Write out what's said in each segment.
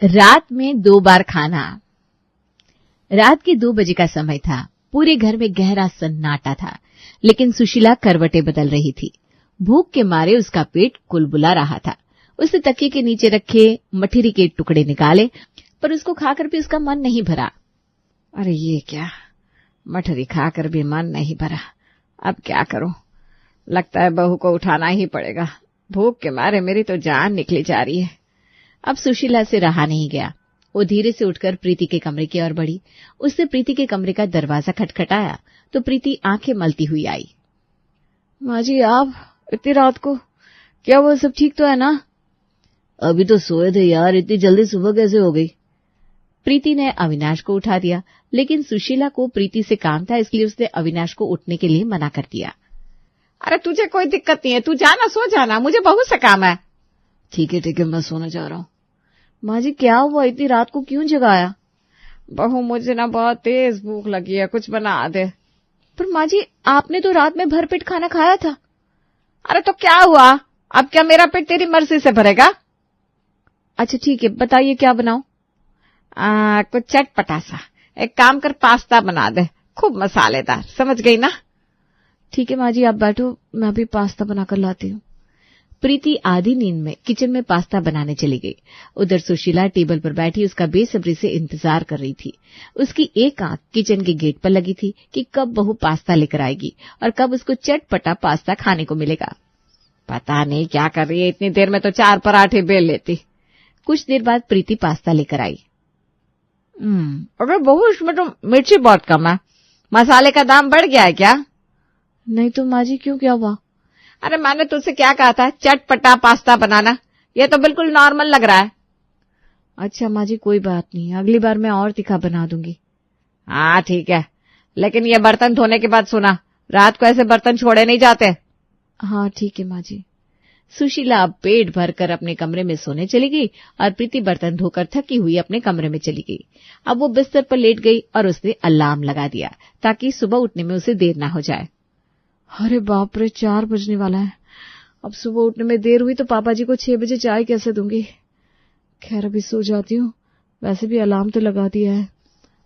रात में 2 बार खाना। रात के 2 बजे का समय था। पूरे घर में गहरा सन्नाटा था, लेकिन सुशीला करवटें बदल रही थी। भूख के मारे उसका पेट कुलबुला रहा था। उसने तकिए के नीचे रखे मठरी के टुकड़े निकाले, पर उसको खाकर भी उसका मन नहीं भरा। अरे ये क्या, मठरी खाकर भी मन नहीं भरा। अब क्या करूं? लगता है बहू को उठाना ही पड़ेगा। भूख के मारे मेरी तो जान निकली जा रही है। अब सुशीला से रहा नहीं गया। वो धीरे से उठकर प्रीति के कमरे की ओर बढ़ी। उसने प्रीति के कमरे का दरवाजा खटखटाया तो प्रीति आंखें मलती हुई आई। माँ जी, आप इतनी रात को? क्या वो सब ठीक तो है ना? अभी तो सोए थे यार, इतनी जल्दी सुबह कैसे हो गई? प्रीति ने अविनाश को उठा दिया, लेकिन सुशीला को प्रीति से काम था, इसलिए उसने अविनाश को उठने के लिए मना कर दिया। अरे तुझे कोई दिक्कत नहीं है, तू जाना, सो जाना, मुझे बहू से काम है। ठीक है, मैं सोना चाह रहा हूँ। माँ जी, क्या हुआ? इतनी रात को क्यों जगाया? बहू, मुझे ना बहुत तेज भूख लगी है, कुछ बना दे। पर माँ जी, आपने तो रात में भरपेट खाना खाया था। अरे तो क्या हुआ? अब क्या मेरा पेट तेरी मर्जी से भरेगा? अच्छा ठीक है, बताइए क्या बनाऊं? कुछ चटपटा सा। एक काम कर, पास्ता बना दे, खूब मसालेदार, समझ गई ना? ठीक है माँ जी, आप बैठो, मैं अभी पास्ता बनाकर लाती हूँ। प्रीति आधी नींद में किचन में पास्ता बनाने चली गई। उधर सुशीला टेबल पर बैठी उसका बेसब्री से इंतजार कर रही थी। उसकी एक आंख किचन के गेट पर लगी थी कि कब बहू पास्ता लेकर आएगी और कब उसको चटपटा पास्ता खाने को मिलेगा। पता नहीं क्या कर रही है, इतनी देर में तो 4 पराठे बेल लेती। कुछ देर बाद प्रीति पास्ता लेकर आई। अरे बहू, इसमें तो मिर्ची बहुत कम है। मसाले का दाम बढ़ गया है क्या? नहीं तो माँ जी, क्यों, क्या हुआ? अरे मैंने तुझसे क्या कहा था, चटपटा पास्ता बनाना? ये तो बिल्कुल नॉर्मल लग रहा है। अच्छा माँ जी, कोई बात नहीं, अगली बार मैं और तीखा बना दूंगी। हाँ ठीक है, लेकिन ये बर्तन धोने के बाद सुना, रात को ऐसे बर्तन छोड़े नहीं जाते। हाँ ठीक है माँ जी। सुशीला अब पेट भरकर अपने कमरे में सोने चली गई और प्रीति बर्तन धोकर थकी हुई अपने कमरे में चली गई। अब वो बिस्तर पर लेट गई और उसने अलार्म लगा दिया ताकि सुबह उठने में उसे देर ना हो जाए। अरे बाप रे, 4 बजने वाला है। अब सुबह उठने में देर हुई तो पापा जी को 6 बजे चाय कैसे दूंगी? खैर अभी सो जाती हूँ, वैसे भी अलार्म तो लगा दिया है।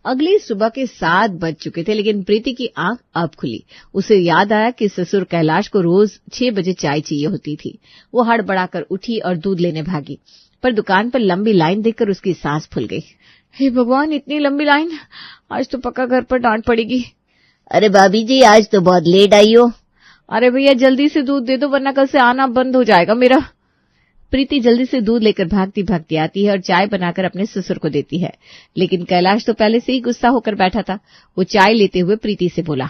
अगली सुबह के 7 बज चुके थे, लेकिन प्रीति की आंख अब खुली। उसे याद आया कि ससुर कैलाश को रोज 6 बजे चाय चाहिए होती थी। वो हड़बड़ाकर उठी और दूध लेने भागी, पर दुकान पर लंबी लाइन देखकर उसकी सांस फूल गई। हे भगवान, इतनी लंबी लाइन! आज तो पक्का घर पर डांट पड़ेगी। अरे भाभी जी, आज तो बहुत लेट आई हो। अरे भैया, जल्दी से दूध दे दो, वरना कल से आना बंद हो जाएगा मेरा। प्रीति जल्दी से दूध लेकर भागती भागती आती है और चाय बनाकर अपने ससुर को देती है, लेकिन कैलाश तो पहले से ही गुस्सा होकर बैठा था। वो चाय लेते हुए प्रीति से बोला,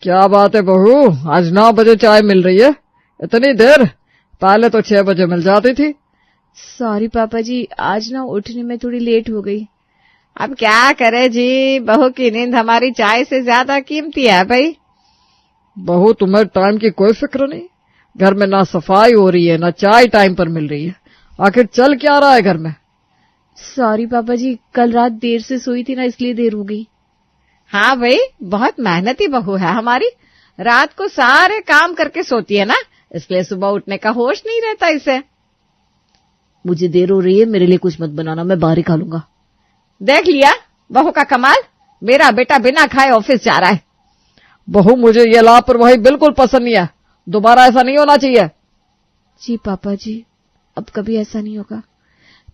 क्या बात है बहू, आज 9 बजे चाय मिल रही है? इतनी देर? पहले तो 6 बजे मिल जाती थी। सॉरी पापा जी, आज ना उठने में थोड़ी लेट हो गई। अब क्या करे जी, बहू की नींद हमारी चाय से ज्यादा कीमती है भाई। बहू, तुम्हें टाइम की कोई फिक्र नहीं? घर में ना सफाई हो रही है, ना चाय टाइम पर मिल रही है। आखिर चल क्या रहा है घर में? सॉरी पापा जी, कल रात देर से सोई थी ना, इसलिए देर हो गई। हाँ भाई, बहुत मेहनती बहू है हमारी। रात को सारे काम करके सोती है ना, इसलिए सुबह उठने का होश नहीं रहता इसे। मुझे देर हो रही है, मेरे लिए कुछ मत बनाना, मैं बाहर ही खा लूंगा। देख लिया बहू का कमाल, मेरा बेटा बिना खाए ऑफिस जा रहा है। बहू, मुझे ये लापरवाही बिल्कुल पसंद नहीं है, दोबारा ऐसा नहीं होना चाहिए। जी पापा जी, अब कभी ऐसा नहीं होगा।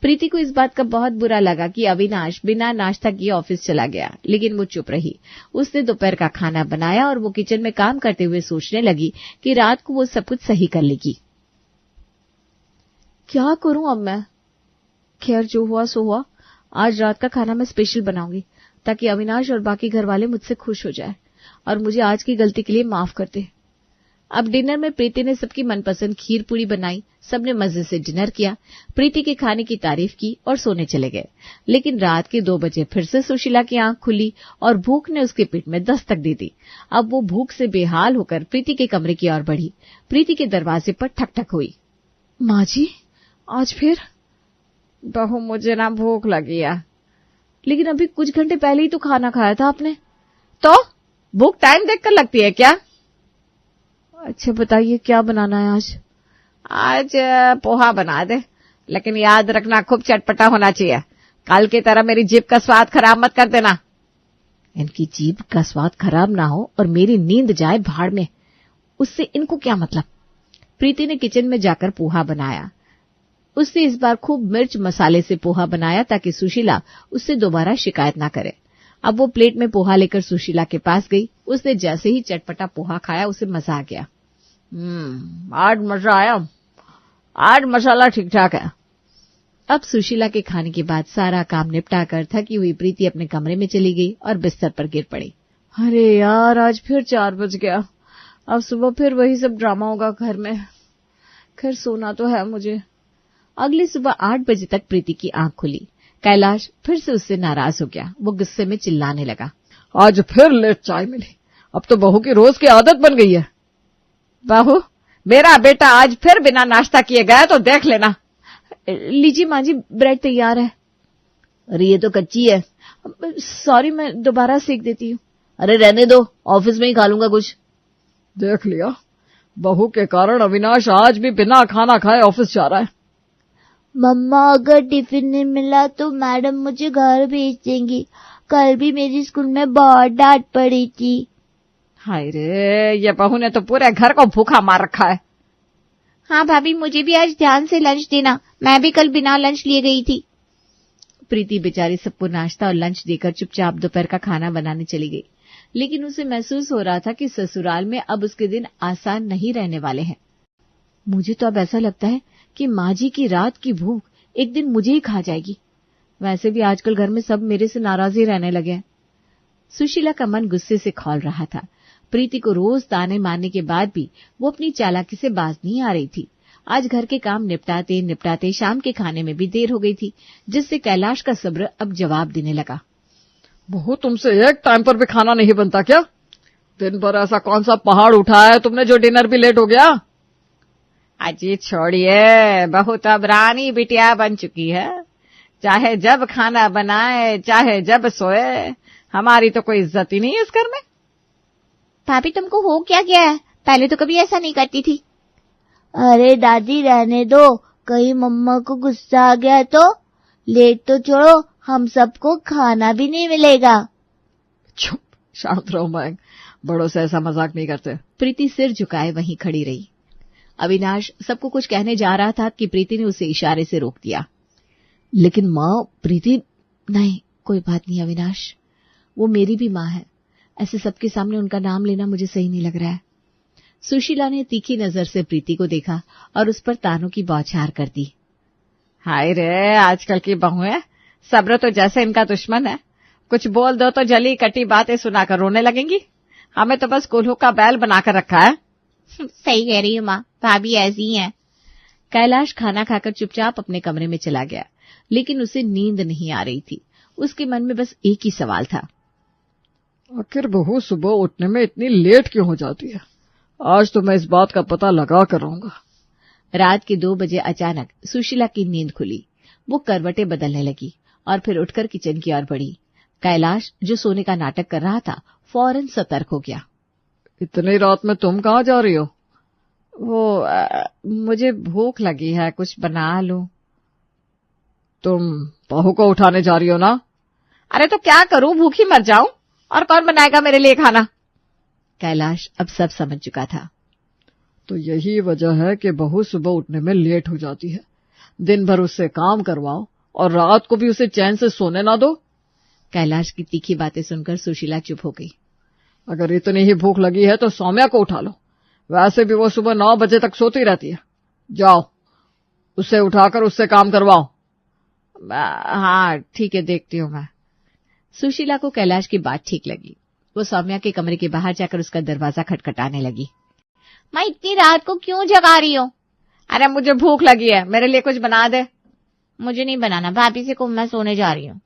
प्रीति को इस बात का बहुत बुरा लगा कि अविनाश बिना नाश्ता किए ऑफिस चला गया, लेकिन वो चुप रही। उसने दोपहर का खाना बनाया और वो किचन में काम करते हुए सोचने लगी कि रात को वो सब कुछ सही कर लेगी। क्या करूं अब मैं? खैर, जो हुआ सो हुआ। आज रात का खाना मैं स्पेशल बनाऊंगी ताकि अविनाश और बाकी घर वाले मुझसे खुश हो जाए और मुझे आज की गलती के लिए माफ कर दे। अब डिनर में प्रीति ने सबकी मनपसंद खीर पूरी बनाई। सबने मजे से डिनर किया, प्रीति के खाने की तारीफ की और सोने चले गए। लेकिन रात के 2 बजे फिर से सुशीला की आंख खुली और भूख ने उसके पेट में दस्तक दे दी। अब वो भूख से बेहाल होकर प्रीति के कमरे की ओर बढ़ी। प्रीति के दरवाजे पर ठक ठक हुई। माँ जी, आज फिर? बहू, मुझे ना भूख लगी है। लेकिन अभी कुछ घंटे पहले ही तो खाना खाया था आपने। तो भूख टाइम देखकर लगती है क्या? अच्छा बताइए, क्या बनाना है आज? आज पोहा बना दे, लेकिन याद रखना खूब चटपटा होना चाहिए। कल की तरह मेरी जीभ का स्वाद खराब मत कर देना। इनकी जीभ का स्वाद खराब ना हो और मेरी नींद जाए भाड़ में, उससे इनको क्या मतलब। प्रीति ने किचन में जाकर पोहा बनाया। उसने इस बार खूब मिर्च मसाले से पोहा बनाया ताकि सुशीला उससे दोबारा शिकायत ना करे। अब वो प्लेट में पोहा लेकर सुशीला के पास गई। उसने जैसे ही चटपटा पोहा खाया उसे मजा आ गया। आज मजा आया, आज मसाला ठीक ठाक है। अब सुशीला के खाने के बाद सारा काम निपटा कर थकी हुई प्रीति अपने कमरे में चली गई और बिस्तर पर गिर पड़ी। अरे यार, आज फिर 4 बज गया। अब सुबह फिर वही सब ड्रामा होगा घर में। खैर सोना तो है मुझे। अगली सुबह 8 बजे तक प्रीति की आंख खुली। कैलाश फिर से उससे नाराज हो गया। वो गुस्से में चिल्लाने लगा, आज फिर लेट चाय मिली। अब तो बहू की रोज की आदत बन गई है। बहू, मेरा बेटा आज फिर बिना नाश्ता किए गया तो देख लेना। लीजिए माँ जी, ब्रेड तैयार है। अरे ये तो कच्ची है। सॉरी, मैं दोबारा सेक देती हूँ। अरे रहने दो, ऑफिस में ही खा लूंगा कुछ। देख लिया, बहू के कारण अविनाश आज भी बिना खाना खाए ऑफिस जा रहा है। मम्मा, अगर टिफिन नहीं मिला तो मैडम मुझे घर भेज देंगी। कल भी मेरी स्कूल में बहुत डांट पड़ी थी। हाय रे, ये बहू ने तो पूरे घर को भूखा मार रखा है। हाँ भाभी, मुझे भी आज ध्यान से लंच देना। मैं भी कल बिना लंच लिए गई थी। प्रीति बेचारी सबको नाश्ता और लंच देकर चुपचाप दोपहर का खाना बनाने चली गई। लेकिन उसे महसूस हो रहा था कि ससुराल में अब उसके दिन आसान नहीं रहने वाले हैं। मुझे तो अब ऐसा लगता है कि माँ जी की रात की भूख एक दिन मुझे ही खा जाएगी। वैसे भी आजकल घर में सब मेरे से नाराज ही रहने लगे हैं। सुशीला का मन गुस्से से खौल रहा था। प्रीति को रोज ताने मारने के बाद भी वो अपनी चालाकी से बाज नहीं आ रही थी। आज घर के काम निपटाते निपटाते शाम के खाने में भी देर हो गई थी, जिससे कैलाश का सब्र अब जवाब देने लगा। बहू, तुमसे एक टाइम पर भी खाना नहीं बनता क्या? दिन भर ऐसा कौन सा पहाड़ उठाया है तुमने जो डिनर भी लेट हो गया? अजी छोड़िए, बहू तो अब रानी बिटिया बन चुकी है। चाहे जब खाना बनाए, चाहे जब सोए, हमारी तो कोई इज्जत ही नहीं है इस घर में। भाभी, तुमको हो क्या गया है? पहले तो कभी ऐसा नहीं करती थी। अरे दादी, रहने दो, कहीं मम्मा को गुस्सा आ गया तो। लेट तो छोड़ो, हम सबको खाना भी नहीं मिलेगा। चुप, शांत रहो मैंग, बड़ों से ऐसा मजाक नहीं करते। प्रीति सिर झुकाए वहीं खड़ी रही। अविनाश सबको कुछ कहने जा रहा था कि प्रीति ने उसे इशारे से रोक दिया। लेकिन माँ, प्रीति। नहीं, कोई बात नहीं अविनाश, वो मेरी भी माँ है। ऐसे सबके सामने उनका नाम लेना मुझे सही नहीं लग रहा है। सुशीला ने तीखी नजर से प्रीति को देखा और उस पर तानों की बौछार कर दी। हाय रे, आजकल की बहुएं, सब्र तो जैसे इनका दुश्मन है। कुछ बोल दो तो जली कटी बातें सुनाकर रोने लगेंगी। हमें तो बस कोल्हू का बैल बनाकर रखा है। सही कह रही हूँ माँ, भाभी ऐसी ही है। कैलाश खाना खाकर चुपचाप अपने कमरे में चला गया, लेकिन उसे नींद नहीं आ रही थी। उसके मन में बस एक ही सवाल था, आखिर बहू सुबह उठने में इतनी लेट क्यों हो जाती है? आज तो मैं इस बात का पता लगा कर रहूंगा। रात के 2 बजे अचानक सुशीला की नींद खुली। वो करवटें बदलने लगी और फिर उठकर किचन की ओर बढ़ी। कैलाश, जो सोने का नाटक कर रहा था, फौरन सतर्क हो गया। इतनी रात में तुम कहाँ जा रही हो? मुझे भूख लगी है, कुछ बना लूं। तुम बहू को उठाने जा रही हो ना? अरे तो क्या करूं, भूखी मर जाऊं, और कौन बनाएगा मेरे लिए खाना? कैलाश अब सब समझ चुका था। तो यही वजह है कि बहू सुबह उठने में लेट हो जाती है। दिन भर उससे काम करवाओ और रात को भी उसे चैन से सोने ना दो। कैलाश की तीखी बातें सुनकर सुशीला चुप हो गई। अगर इतनी ही भूख लगी है तो सौम्या को उठा लो। वैसे भी वो सुबह 9 बजे तक सोती रहती है। जाओ, उसे उठाकर उससे काम करवाओ। हाँ ठीक है, देखती हूँ मैं। सुशीला को कैलाश की बात ठीक लगी। वो सौम्या के कमरे के बाहर जाकर उसका दरवाजा खटखटाने लगी। मैं इतनी रात को क्यों जगा रही हूँ? अरे मुझे भूख लगी है, मेरे लिए कुछ बना दे। मुझे नहीं बनाना, भाभी से को मैं सोने जा रही हूँ।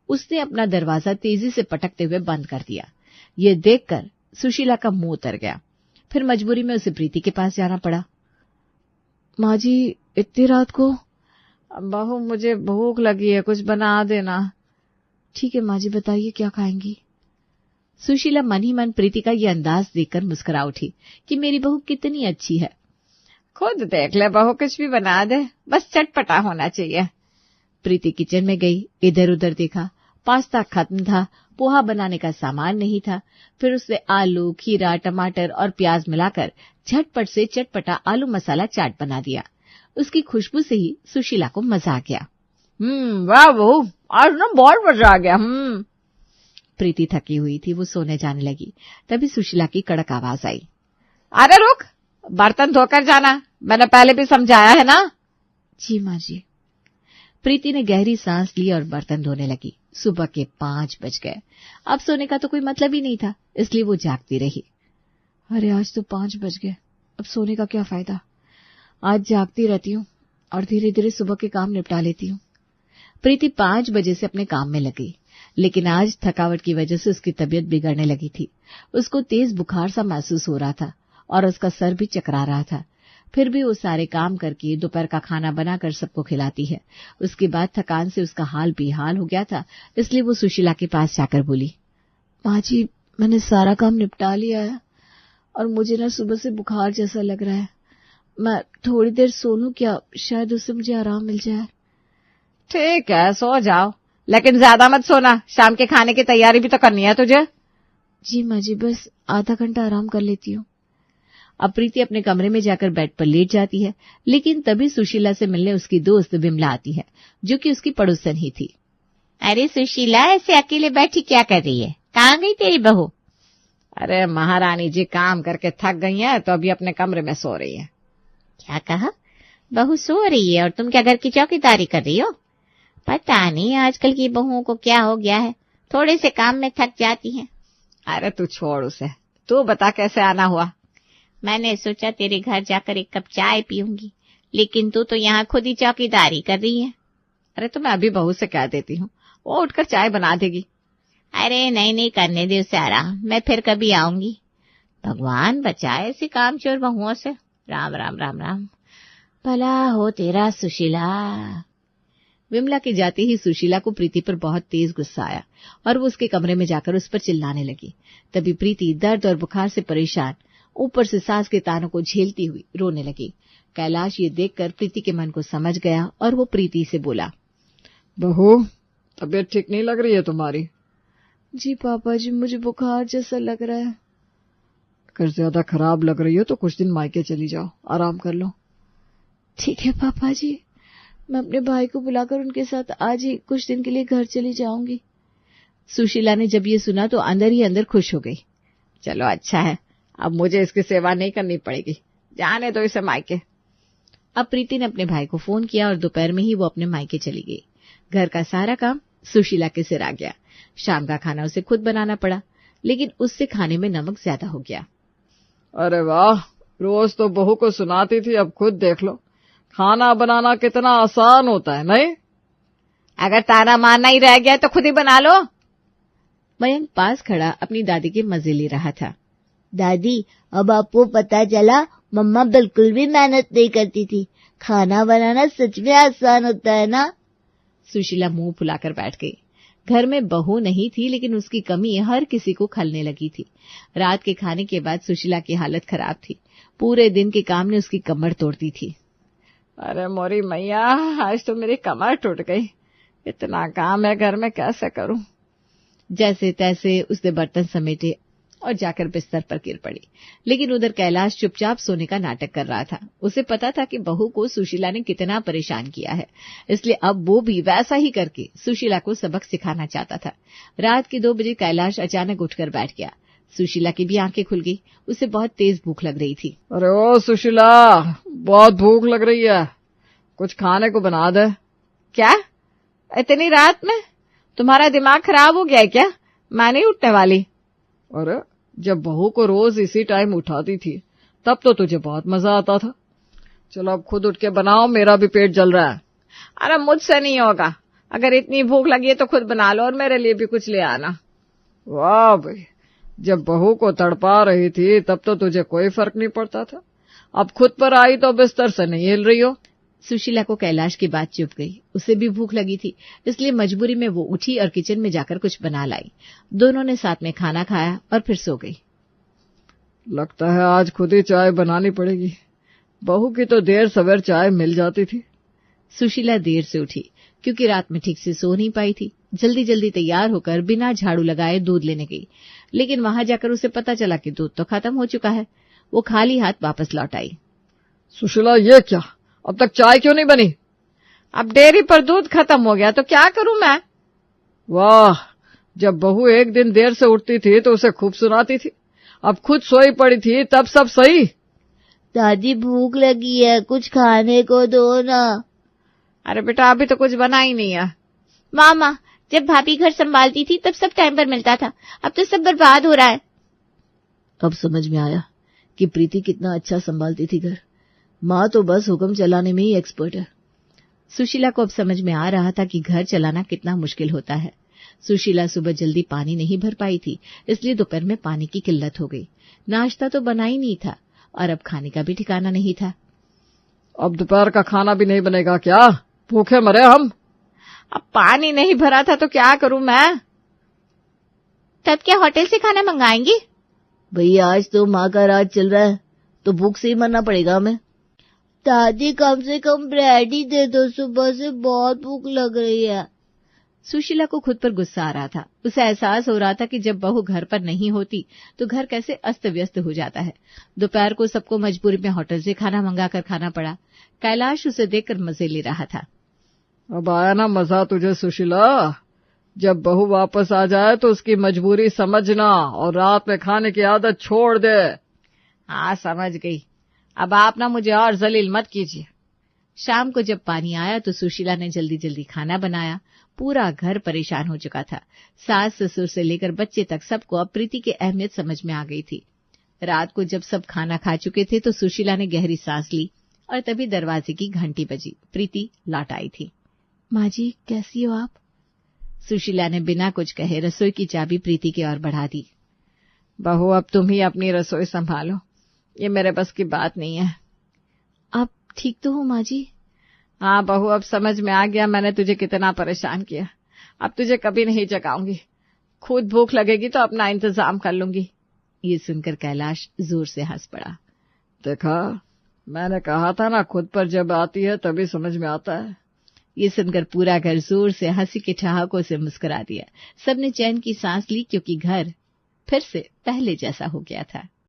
उसने अपना दरवाजा तेजी से पटकते हुए बंद कर दिया। ये देखकर सुशीला का मुंह उतर गया। फिर मजबूरी में उसे प्रीति के पास जाना पड़ा। माँ जी, इतनी रात को? बहू, मुझे भूख लगी है, कुछ बना देना। ठीक है माँ जी, बताइए क्या खाएंगी? सुशीला मन ही मन प्रीति का ये अंदाज देखकर मुस्कुरा उठी कि मेरी बहू कितनी अच्छी है। खुद देख ले बहू, कुछ भी बना दे, बस चटपटा होना चाहिए। प्रीति किचन में गई, इधर उधर देखा, पास्ता खत्म था, पोहा बनाने का सामान नहीं था। फिर उसने आलू, खीरा, टमाटर और प्याज मिलाकर झटपट से चटपटा आलू मसाला चाट बना दिया। उसकी खुशबू से ही सुशीला को मजा आ गया। वाह बहू, आज ना बहुत मजा आ गया। प्रीति थकी हुई थी, वो सोने जाने लगी। तभी सुशीला की कड़क आवाज आई, अरे रुक, बर्तन धोकर जाना, मैंने पहले भी समझाया है ना। जी माँ जी। प्रीति ने गहरी सांस ली और बर्तन धोने लगी। सुबह के 5 बज गए। अब सोने का तो कोई मतलब ही नहीं था, इसलिए वो जागती रही। अरे आज तो 5 बज गए, अब सोने का क्या फायदा। आज जागती रहती हूँ और धीरे धीरे सुबह के काम निपटा लेती हूँ। प्रीति 5 बजे से अपने काम में लगी, लेकिन आज थकावट की वजह से उसकी तबीयत बिगड़ने लगी थी। उसको तेज बुखार सा महसूस हो रहा था और उसका सर भी चकरा रहा था। फिर भी वो सारे काम करके दोपहर का खाना बनाकर सबको खिलाती है। उसके बाद थकान से उसका हाल बेहाल हो गया था, इसलिए वो सुशीला के पास जाकर बोली, माँ जी, मैंने सारा काम निपटा लिया है और मुझे ना सुबह से बुखार जैसा लग रहा है। मैं थोड़ी देर सो लूं क्या? शायद उससे मुझे आराम मिल जाए। ठीक है, सो जाओ, लेकिन ज्यादा मत सोना, शाम के खाने की तैयारी भी तो करनी है तुझे। जी माँ जी, बस आधा घंटा आराम कर लेती हूँ। अब प्रीति अपने कमरे में जाकर बेड पर लेट जाती है, लेकिन तभी सुशीला से मिलने उसकी दोस्त विमला आती है, जो कि उसकी पड़ोसन ही थी। अरे सुशीला, ऐसे अकेले बैठी क्या कर रही है? कहाँ गई तेरी बहू? अरे महारानी जी काम करके थक गई है, तो अभी अपने कमरे में सो रही है। क्या कहा? बहू सो रही है और तुम क्या घर की चौकीदारी कर रही हो? पता नहीं आजकल की बहुओं को क्या हो गया है, थोड़े से काम में थक जाती हैं। अरे तू छोड़ उसे, तू बता कैसे आना हुआ? मैंने सोचा तेरे घर जाकर एक कप चाय पीऊंगी, लेकिन तू तो यहाँ खुद ही चौकीदारी कर रही है। अरे तो मैं अभी बहू से कह देती हूँ, वो उठकर चाय बना देगी। अरे नहीं, करने दे उसे आराम, मैं फिर कभी आऊंगी। भगवान बचाए ऐसी कामचोर बहुओं से। राम राम राम राम। भला हो तेरा सुशीला। विमला के जाते ही सुशीला को प्रीति पर बहुत तेज गुस्सा आया और वो उसके कमरे में जाकर उस पर चिल्लाने लगी। तभी प्रीति दर्द और बुखार से परेशान, ऊपर से सांस के तानों को झेलती हुई रोने लगी। कैलाश ये देखकर प्रीति के मन को समझ गया और वो प्रीति से बोला, बहू, तबीयत ठीक नहीं लग रही है तुम्हारी? जी पापा जी, मुझे बुखार जैसा लग रहा है। अगर ज्यादा खराब लग रही हो तो कुछ दिन मायके चली जाओ, आराम कर लो। ठीक है पापा जी, मैं अपने भाई को बुलाकर उनके साथ आज ही कुछ दिन के लिए घर चली जाऊंगी। सुशीला ने जब ये सुना तो अंदर ही अंदर खुश हो गई। चलो अच्छा है, अब मुझे इसकी सेवा नहीं करनी पड़ेगी, जाने दो इसे मायके। अब प्रीति ने अपने भाई को फोन किया और दोपहर में ही वो अपने मायके चली गई। घर का सारा काम सुशीला के सिर आ गया। शाम का खाना उसे खुद बनाना पड़ा, लेकिन उससे खाने में नमक ज्यादा हो गया। अरे वाह, रोज तो बहू को सुनाती थी, अब खुद देख लो, खाना बनाना कितना आसान होता है, नहीं? अगर ताना मारना ही रह गया तो खुद ही बना लो। मयंक पास खड़ा अपनी दादी के मजे ले रहा था। दादी, अब आपको पता चला मम्मा बिल्कुल भी मेहनत नहीं करती थी। खाना बनाना सच में आसान होता है ना? सुशीला मुंह फुलाकर बैठ गई। घर में बहू नहीं थी, लेकिन उसकी कमी हर किसी को खलने लगी थी। रात के खाने के बाद सुशीला की हालत खराब थी। पूरे दिन के काम ने उसकी कमर तोड़ दी थी। अरे मोरी मैया, आज तो मेरी कमर टूट गई, इतना काम है घर में, कैसे करूं? जैसे तैसे उसने बर्तन समेटे और जाकर बिस्तर पर गिर पड़ी। लेकिन उधर कैलाश चुपचाप सोने का नाटक कर रहा था। उसे पता था कि बहू को सुशीला ने कितना परेशान किया है, इसलिए अब वो भी वैसा ही करके सुशीला को सबक सिखाना चाहता था। रात के 2 बजे कैलाश अचानक उठकर बैठ गया। सुशीला की भी आंखें खुल गई। उसे बहुत तेज भूख लग रही थी। अरे ओ सुशीला, बहुत भूख लग रही है, कुछ खाने को बना दे। क्या इतनी रात में? तुम्हारा दिमाग खराब हो गया है क्या? मैं नहीं उठने वाली। अरे जब बहू को रोज इसी टाइम उठाती थी तब तो तुझे बहुत मजा आता था। चलो अब खुद उठ के बनाओ, मेरा भी पेट जल रहा है। अरे मुझसे नहीं होगा, अगर इतनी भूख लगी है तो खुद बना लो और मेरे लिए भी कुछ ले आना। वाह भाई, जब बहू को तड़पा रही थी तब तो तुझे कोई फर्क नहीं पड़ता था, अब खुद पर आई तो बिस्तर से नहीं हिल रही हो। सुशीला को कैलाश की बात चुप गई। उसे भी भूख लगी थी, इसलिए मजबूरी में वो उठी और किचन में जाकर कुछ बना लाई। दोनों ने साथ में खाना खाया और फिर सो गई। लगता है आज खुद ही चाय बनानी पड़ेगी, बहू की तो देर सवेर चाय मिल जाती थी। सुशीला देर से उठी। क्योंकि रात में ठीक से सो नहीं पाई थी। जल्दी जल्दी तैयार होकर बिना झाड़ू लगाए दूध लेने गई, लेकिन वहां जाकर उसे पता चला कि दूध तो खत्म हो चुका है। वो खाली हाथ वापस लौट आई। सुशीला, ये क्या, अब तक चाय क्यों नहीं बनी? अब डेयरी पर दूध खत्म हो गया तो क्या करूं मैं? वाह, जब बहू एक दिन देर से उठती थी तो उसे खूब सुनाती थी, अब खुद सोई पड़ी थी तब सब सही। दादी भूख लगी है, कुछ खाने को दो ना। अरे बेटा, अभी तो कुछ बना ही नहीं है। मामा, जब भाभी घर संभालती थी तब सब टाइम पर मिलता था, अब तो सब बर्बाद हो रहा है। अब समझ में आया कि प्रीति कितना अच्छा संभालती थी घर। माँ तो बस हुक्म चलाने में ही एक्सपर्ट है। सुशीला को अब समझ में आ रहा था कि घर चलाना कितना मुश्किल होता है। सुशीला सुबह जल्दी पानी नहीं भर पाई थी, इसलिए दोपहर में पानी की किल्लत हो गई। नाश्ता तो बना ही नहीं था और अब खाने का भी ठिकाना नहीं था। अब दोपहर का खाना भी नहीं बनेगा क्या? भूखे मरे हम। अब पानी नहीं भरा था तो क्या करूं मैं? तब क्या होटल से खाना मंगाएंगे? भैया, आज तो माँ का राज चल रहा है तो भूख से ही मरना पड़ेगा हमें। दादी, कम से कम ब्रेड ही दे दो, सुबह से बहुत भूख लग रही है। सुशीला को खुद पर गुस्सा आ रहा था। उसे एहसास हो रहा था कि जब बहू घर पर नहीं होती तो घर कैसे अस्त व्यस्त हो जाता है। दोपहर को सबको मजबूरी में होटल से खाना मंगाकर खाना पड़ा। कैलाश उसे देखकर मजे ले रहा था। अब आया ना मजा तुझे सुशीला? जब बहू वापस आ जाए तो उसकी मजबूरी समझना और रात में खाने की आदत छोड़ दे। हाँ, समझ गई। अब आप ना मुझे और जलील मत कीजिए। शाम को जब पानी आया तो सुशीला ने जल्दी जल्दी खाना बनाया। पूरा घर परेशान हो चुका था। सास ससुर से लेकर बच्चे तक सबको अब प्रीति की अहमियत समझ में आ गई थी। रात को जब सब खाना खा चुके थे तो सुशीला ने गहरी सांस ली और तभी दरवाजे की घंटी बजी। प्रीति लौट आई थी। माँ जी, कैसी हो आप? सुशीला ने बिना कुछ कहे रसोई की चाबी प्रीति की ओर बढ़ा दी। बहू, अब तुम ही अपनी रसोई संभालो, ये मेरे बस की बात नहीं है। आप ठीक तो हो माँ जी? हाँ बहू, अब समझ में आ गया मैंने तुझे कितना परेशान किया। अब तुझे कभी नहीं जगाऊंगी। खुद भूख लगेगी तो अपना इंतजाम कर लूंगी। ये सुनकर कैलाश जोर से हंस पड़ा। देखा, मैंने कहा था ना, खुद पर जब आती है तभी समझ में आता है। ये सुनकर पूरा घर जोर से हंसी के ठहाकों से मुस्कुरा दिया। सबने चैन की सांस ली क्योंकि घर फिर से पहले जैसा हो गया था।